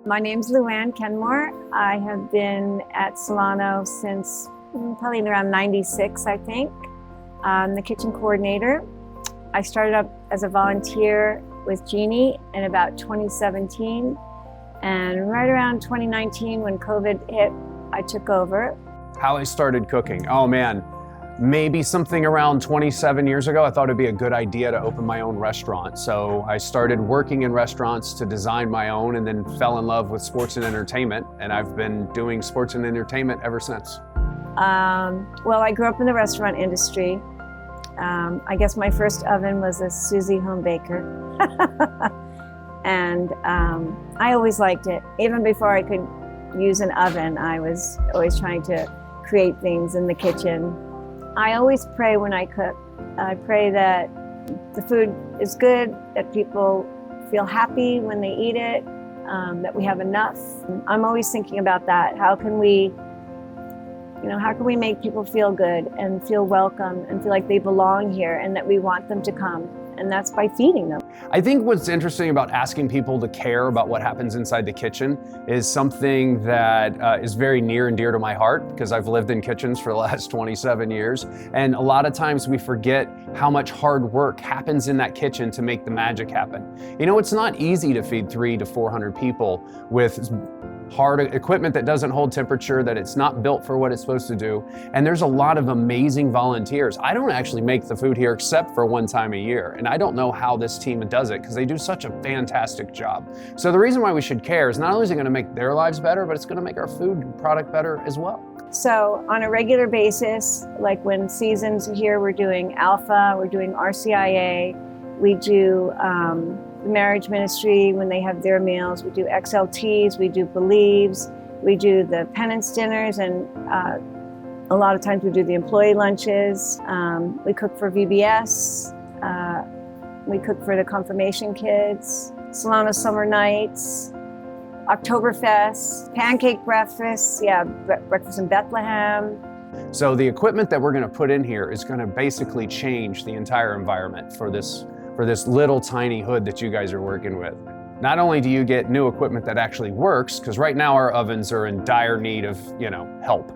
My name's Luann Kenmore. I have been at Solano since probably around 96, I think. I'm the kitchen coordinator. I started up as a volunteer with Jeannie in about 2017. And right around 2019, when COVID hit, I took over. How I started cooking. Oh man, maybe something around 27 years ago, I thought it'd be a good idea to open my own restaurant. So I started working in restaurants to design my own and then fell in love with sports and entertainment. And I've been doing sports and entertainment ever since. Well, I grew up in the restaurant industry. I guess my first oven was a Susie home baker. And I always liked it. Even before I could use an oven, I was always trying to create things in the kitchen. I always pray when I cook. I pray that the food is good, that people feel happy when they eat it, that we have enough. I'm always thinking about that. How can we make people feel good and feel welcome and feel like they belong here and that we want them to come? And that's by feeding them. I think what's interesting about asking people to care about what happens inside the kitchen is something that is very near and dear to my heart, because I've lived in kitchens for the last 27 years. And a lot of times we forget how much hard work happens in that kitchen to make the magic happen. You know, it's not easy to feed 300 to 400 people with hard equipment that doesn't hold temperature, that it's not built for what it's supposed to do. And there's a lot of amazing volunteers. I don't actually make the food here except for one time a year. And I don't know how this team does it because they do such a fantastic job. So the reason why we should care is not only is it going to make their lives better, but it's going to make our food product better as well. So on a regular basis, like when seasons are here, we're doing Alpha, we're doing RCIA, we do marriage ministry when they have their meals, we do XLTs, we do Believes, we do the penance dinners, and a lot of times we do the employee lunches. We cook for VBS, we cook for the confirmation kids, Solano summer nights, Oktoberfest, pancake breakfasts, breakfast in Bethlehem. So the equipment that we're going to put in here is going to basically change the entire environment for this little tiny hood that you guys are working with. Not only do you get new equipment that actually works, because right now our ovens are in dire need of, help.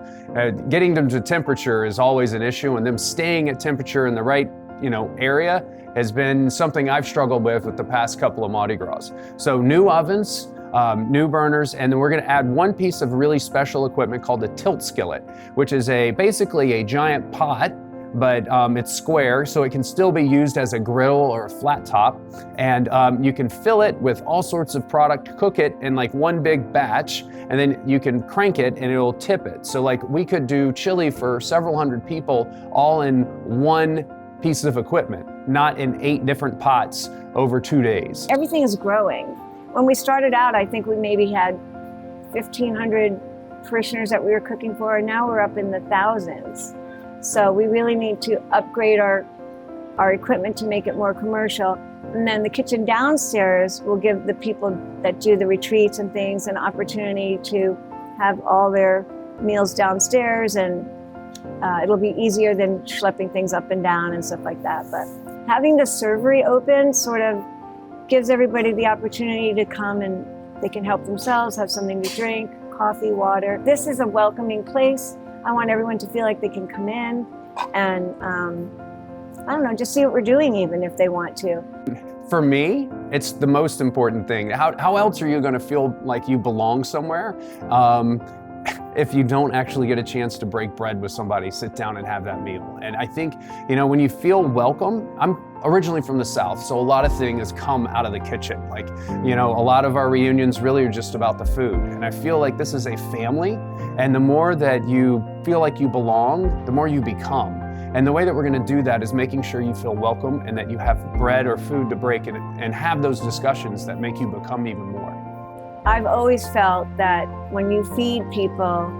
Getting them to temperature is always an issue, and them staying at temperature in the right, area has been something I've struggled with the past couple of Mardi Gras. So new ovens, new burners, and then we're going to add one piece of really special equipment called the tilt skillet, which is basically a giant pot, but it's square, so it can still be used as a griddle or a flat top. And you can fill it with all sorts of product, cook it in like one big batch, and then you can crank it and it'll tip it. So like we could do chili for several hundred people all in one piece of equipment, not in 8 different pots over 2 days. Everything is growing. When we started out, I think we maybe had 1,500 parishioners that we were cooking for, and now we're up in the thousands. So we really need to upgrade our equipment to make it more commercial. And then the kitchen downstairs will give the people that do the retreats and things an opportunity to have all their meals downstairs, and it'll be easier than schlepping things up and down and stuff like that. But having the servery open sort of gives everybody the opportunity to come and they can help themselves, have something to drink, coffee, water. This is a welcoming place. I want everyone to feel like they can come in and, just see what we're doing, even if they want to. For me, it's the most important thing. How else are you going to feel like you belong somewhere if you don't actually get a chance to break bread with somebody, sit down and have that meal? And I think, when you feel welcome, I'm originally from the South, so a lot of things come out of the kitchen. Like, a lot of our reunions really are just about the food. And I feel like this is a family, and the more that you feel like you belong, the more you become. And the way that we're going to do that is making sure you feel welcome and that you have bread or food to break and have those discussions that make you become even more. I've always felt that when you feed people,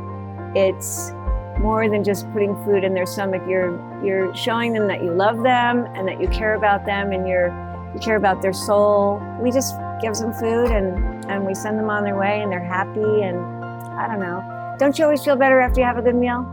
it's more than just putting food in their stomach. You're showing them that you love them and that you care about them and you care about their soul. We just give them food and we send them on their way and they're happy, and I don't know. Don't you always feel better after you have a good meal?